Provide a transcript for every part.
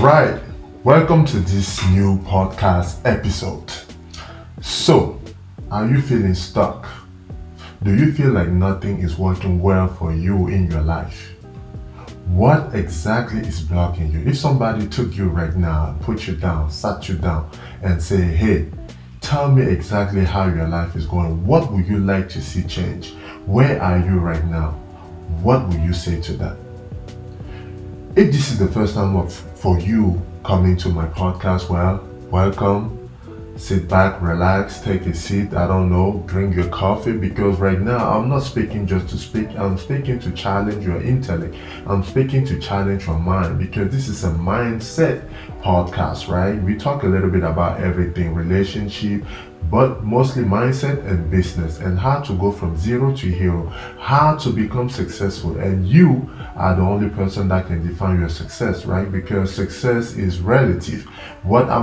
right, welcome to this new podcast episode. So, are you feeling stuck? Do you feel like nothing is working well for you in your life? What exactly is blocking you? If somebody took you right now, put you down, sat you down, and say, hey, tell me exactly how your life is going. What would you like to see change? Where are you right now? What will you say to that? If this is the first time for you coming to my podcast, well, welcome. Sit back, relax, take a seat, I don't know, drink your coffee, because right now I'm not speaking just to speak, I'm speaking to challenge your intellect, I'm speaking to challenge your mind, because this is a mindset podcast, right? We talk a little bit about everything, relationship, but mostly mindset and business, and how to go from zero to hero, how to become successful. And you are the only person that can define your success, right? Because success is relative. What I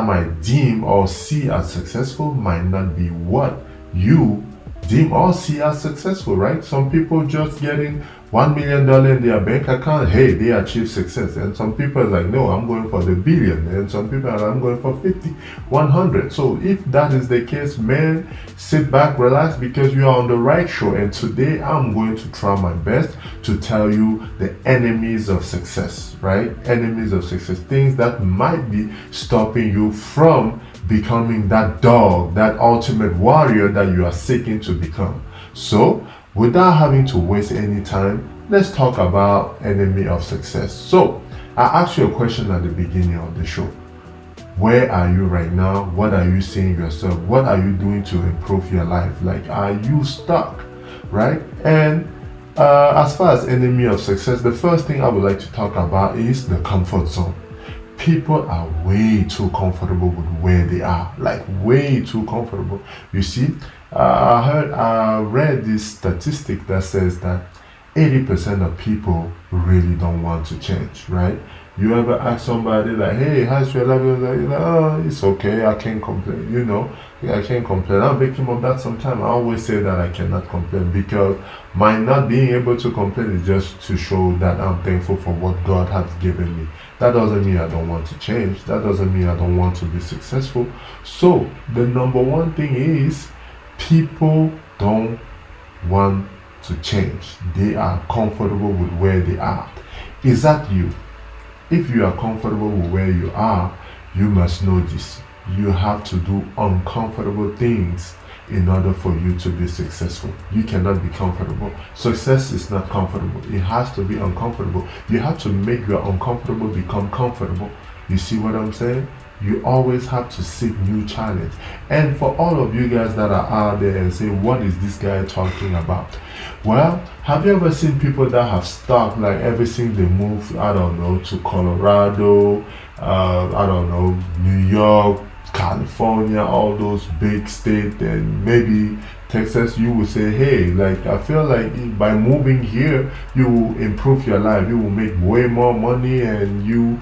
might deem or see as successful might not be what you deem or see as successful, right? Some people just getting $1 million in their bank account, hey, they achieve success. And some people are like, no, I'm going for the billion. And some people are like, I'm going for 50, 100. So if that is the case, man, sit back, relax, because you are on the right show. And today I'm going to try my best to tell you the enemies of success, right? Enemies of success, things that might be stopping you from becoming that dog, that ultimate warrior that you are seeking to become. So, without having to waste any time, let's talk about enemy of success. So, I asked you a question at the beginning of the show. Where are you right now? What are you seeing yourself? What are you doing to improve your life? Like, are you stuck, right? And as far as enemy of success, the first thing I would like to talk about is the comfort zone. People are way too comfortable with where they are, like way too comfortable. You see, I read this statistic that says that 80% of people really don't want to change, right? You ever ask somebody like, hey, how's your life? You're like, oh, it's okay, I can't complain, I can't complain. I'm victim of that sometimes. I always say that I cannot complain, because my not being able to complain is just to show that I'm thankful for what God has given me. That doesn't mean I don't want to change. That doesn't mean I don't want to be successful. So the number one thing is people don't want to change. They are comfortable with where they are. Is that you? If you are comfortable with where you are, you must know this. You have to do uncomfortable things in order for you to be successful. You cannot be comfortable. Success is not comfortable. It has to be uncomfortable. You have to make your uncomfortable become comfortable. You see what I'm saying? You always have to seek new challenge. And for all of you guys that are out there and say, what is this guy talking about? Well, have you ever seen people that have stuck, like ever since they moved, I don't know, to Colorado, I don't know, New York, California, all those big states, and maybe Texas, you will say, hey, like, I feel like by moving here, you will improve your life. You will make way more money, and you'll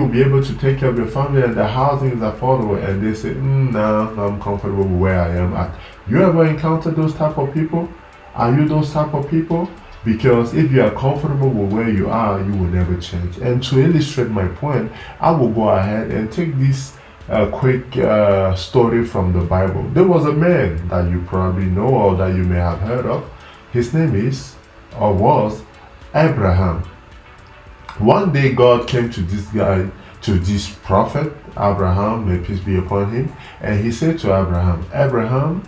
be able to take care of your family, and the housing is affordable. And they say, no, I'm comfortable with where I am at. You ever encounter those type of people? Are you those type of people? Because if you are comfortable with where you are, you will never change. And to illustrate my point, I will go ahead and take this quick story from the Bible. There was a man that you probably know or that you may have heard of. His name is, or was, Abraham. One day God came to this guy, to this prophet, Abraham, may peace be upon him, and he said to Abraham,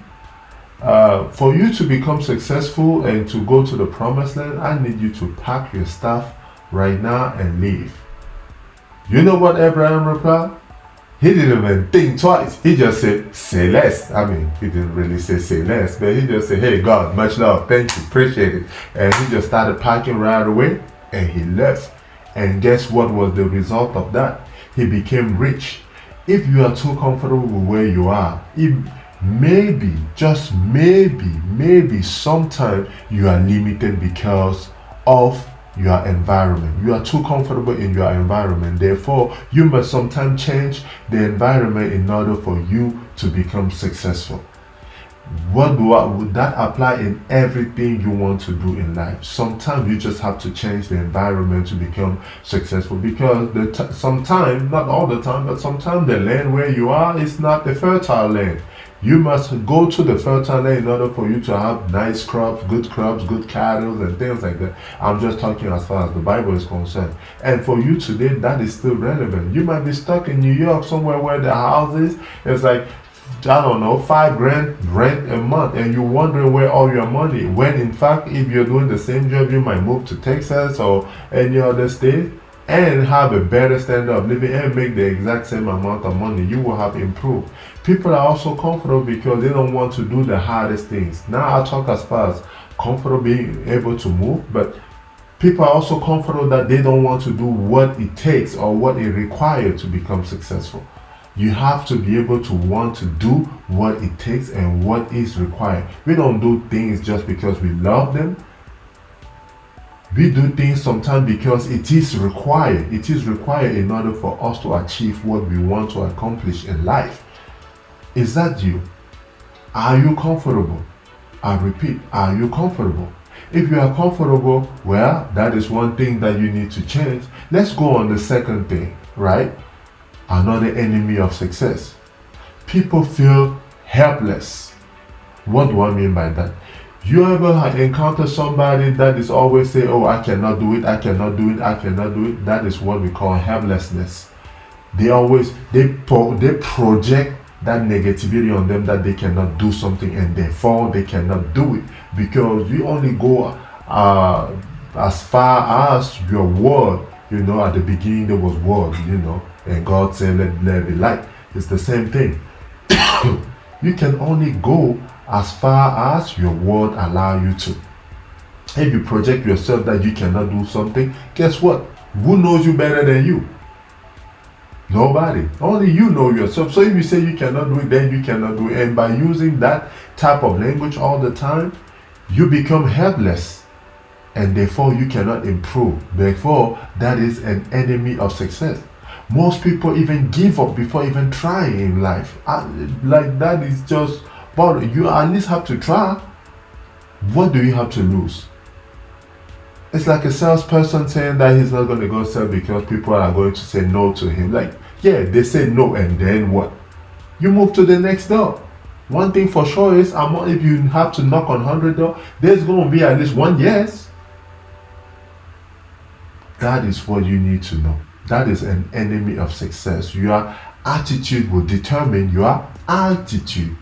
for you to become successful and to go to the promised land, I need you to pack your stuff right now and leave. You know what Abraham replied? He didn't even think twice. He just said, say less. I mean, he didn't really say less, but he just said, hey, God, much love, thank you, appreciate it. And he just started packing right away, and he left. And guess what was the result of that? He became rich. If you are too comfortable with where you are, maybe, just maybe sometimes you are limited because of your environment. You are too comfortable in your environment. Therefore, you must sometimes change the environment in order for you to become successful. Would that apply in everything you want to do in life? Sometimes you just have to change the environment to become successful, because sometimes, not all the time, but sometimes the land where you are is not the fertile land. You must go to the fertile land in order for you to have nice crops, good cattle, and things like that. I'm just talking as far as the Bible is concerned. And for you today, that is still relevant. You might be stuck in New York somewhere where the houses is like, I don't know, 5 grand rent a month, and you're wondering where all your money. When in fact, if you're doing the same job, you might move to Texas or any other state and have a better standard of living and make the exact same amount of money. You will have improved. People are also comfortable because they don't want to do the hardest things. Now I talk as far as comfortable being able to move, but people are also comfortable that they don't want to do what it takes or what it requires to become successful. You have to be able to want to do what it takes and what is required. We don't do things just because we love them. We do things sometimes because it is required. It is required in order for us to achieve what we want to accomplish in life. Is that you? Are you comfortable? I repeat, are you comfortable? If you are comfortable, well, that is one thing that you need to change. Let's go on the second thing, right? Another enemy of success. People feel helpless. What do I mean by that? You ever encounter somebody that is always say, oh, I cannot do it, I cannot do it, I cannot do it? That is what we call helplessness. They project that negativity on them, that they cannot do something, and therefore they cannot do it, because you only go as far as your word. At the beginning there was word, and God said, let there be light. It's the same thing. You can only go as far as your word allow you to. If you project yourself that you cannot do something, guess what? Who knows you better than you? Nobody. Only you know yourself. So if you say you cannot do it, then you cannot do it. And by using that type of language all the time, you become helpless. And therefore you cannot improve. Therefore, that is an enemy of success. Most people even give up before even trying in life. Like that is just, but you at least have to try. What do you have to lose? It's like a salesperson saying that he's not going to go sell because people are going to say no to him. Like, yeah, they say no, and then what? You move to the next door. One thing for sure is, if you have to knock on 100 doors, there's going to be at least one yes. That is what you need to know. That is an enemy of success. Your attitude will determine your altitude.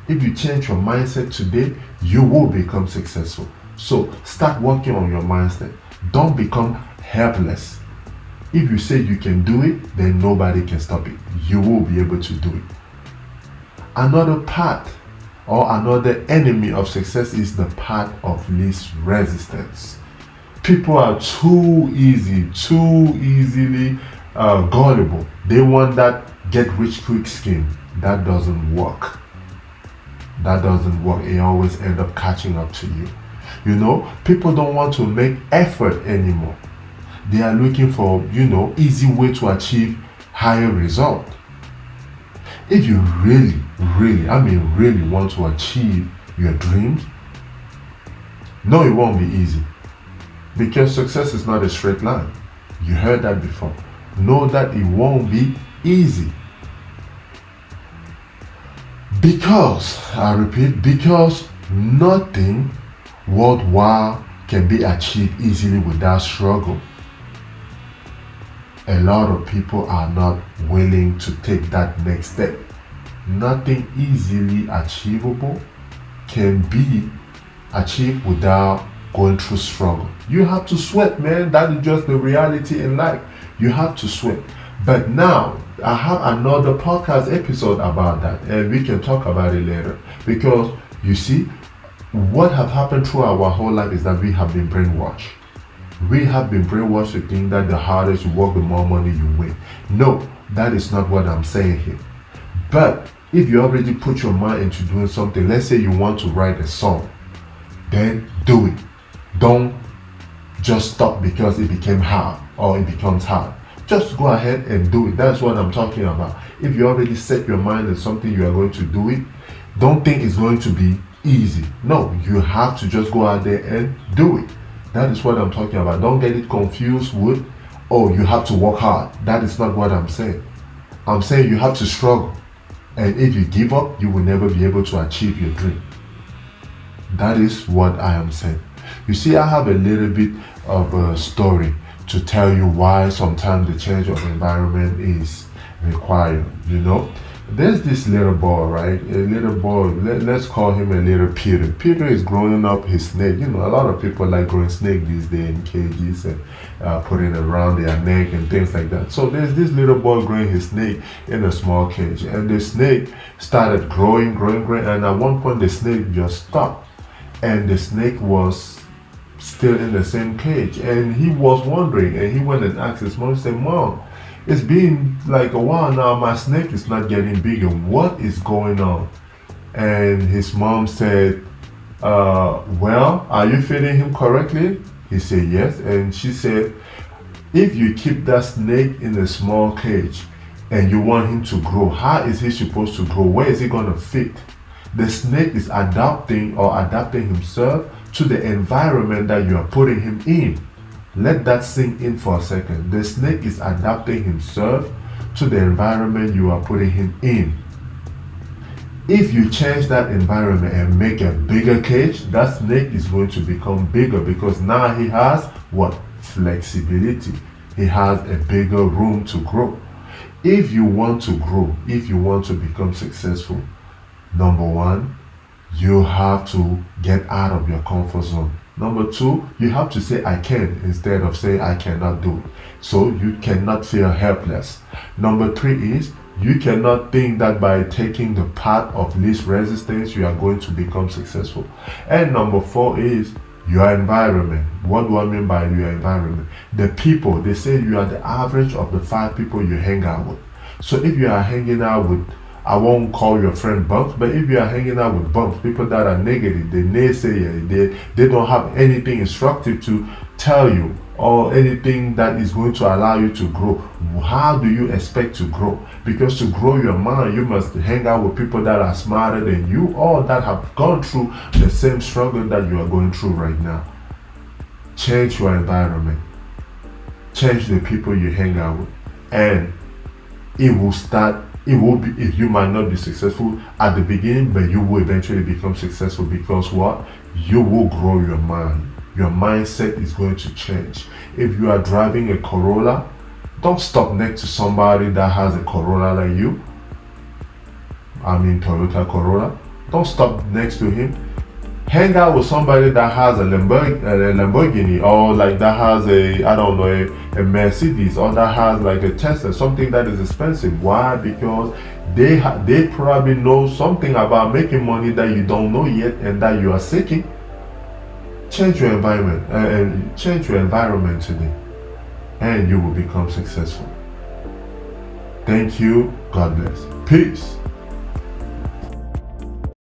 If you change your mindset today, you will become successful. So start working on your mindset. Don't become helpless. If you say you can do it, then nobody can stop it. You will be able to do it. Another part or another enemy of success is the path of least resistance. People are too easily gullible. They want that get rich quick scheme. That doesn't work. It always ends up catching up to you. People don't want to make effort anymore. They are looking for, easy way to achieve higher result. If you really want to achieve your dreams, no, it won't be easy. Because success is not a straight line. You heard that before. Know that it won't be easy. Because nothing worthwhile can be achieved easily without struggle. A lot of people are not willing to take that next step. Nothing easily achievable can be achieved without going through struggle. You have to sweat, man. That is just the reality in life. You have to sweat. But now I have another podcast episode about that, and we can talk about it later. Because you see, what have happened through our whole life is that we have been brainwashed. We have been brainwashed to think that the harder you work, the more money you win. No, that is not what I'm saying here. But if you already put your mind into doing something, let's say you want to write a song, then do it. Don't just stop because it became hard or it becomes hard. Just go ahead and do it. That's what I'm talking about. If you already set your mind on something, you are going to do it, Don't think it's going to be easy. No, you have to just go out there and do it. That is what I'm talking about. Don't get it confused with, oh, you have to work hard. That is not what I'm saying. I'm saying you have to struggle. And if you give up, you will never be able to achieve your dream. That is what I am saying. You see, I have a little bit of a story to tell you why sometimes the change of environment is required. There's this little boy, right? A little boy, let's call him a little Peter. Peter is growing up his snake. A lot of people like growing snake these days in cages and putting it around their neck and things like that. So there's this little boy growing his snake in a small cage. And the snake started growing. And at one point, the snake just stopped. And the snake was still in the same cage. And he was wondering. And he went and asked his mom, he said, Mom, it's been like a while now, my snake is not getting bigger. What is going on? And his mom said, well, are you feeding him correctly? He said, yes. And she said, if you keep that snake in a small cage and you want him to grow, how is he supposed to grow? Where is he going to fit? The snake is adapting himself to the environment that you are putting him in. Let that sink in for a second. The snake is adapting himself to the environment you are putting him in. If you change that environment and make a bigger cage, that snake is going to become bigger because now he has what? Flexibility. He has a bigger room to grow. If you want to grow, if you want to become successful, number one, you have to get out of your comfort zone. Number two, you have to say I can instead of saying I cannot do it. So you cannot feel helpless. Number three is you cannot think that by taking the path of least resistance you are going to become successful. And number four is your environment. What do I mean by your environment? The people, they say you are the average of the 5 people you hang out with. So if you are hanging out with, I won't call your friend bumps, but if you are hanging out with bumps, people that are negative, they naysayer, they don't have anything instructive to tell you or anything that is going to allow you to grow. How do you expect to grow? Because to grow your mind, you must hang out with people that are smarter than you or that have gone through the same struggle that you are going through right now. Change your environment. Change the people you hang out with. And it will be, if you might not be successful at the beginning, but you will eventually become successful because what? You will grow your mind. Your mindset is going to change. If you are driving a Corolla, don't stop next to somebody that has a Corolla like you. I mean Toyota Corolla. Don't stop next to him. Hang out with somebody that has a Lamborghini or like that has a Mercedes or that has like a Tesla, something that is expensive. Why? Because they probably know something about making money that you don't know yet and that you are seeking. Change your environment and change your environment today, and you will become successful. Thank you. God bless. Peace.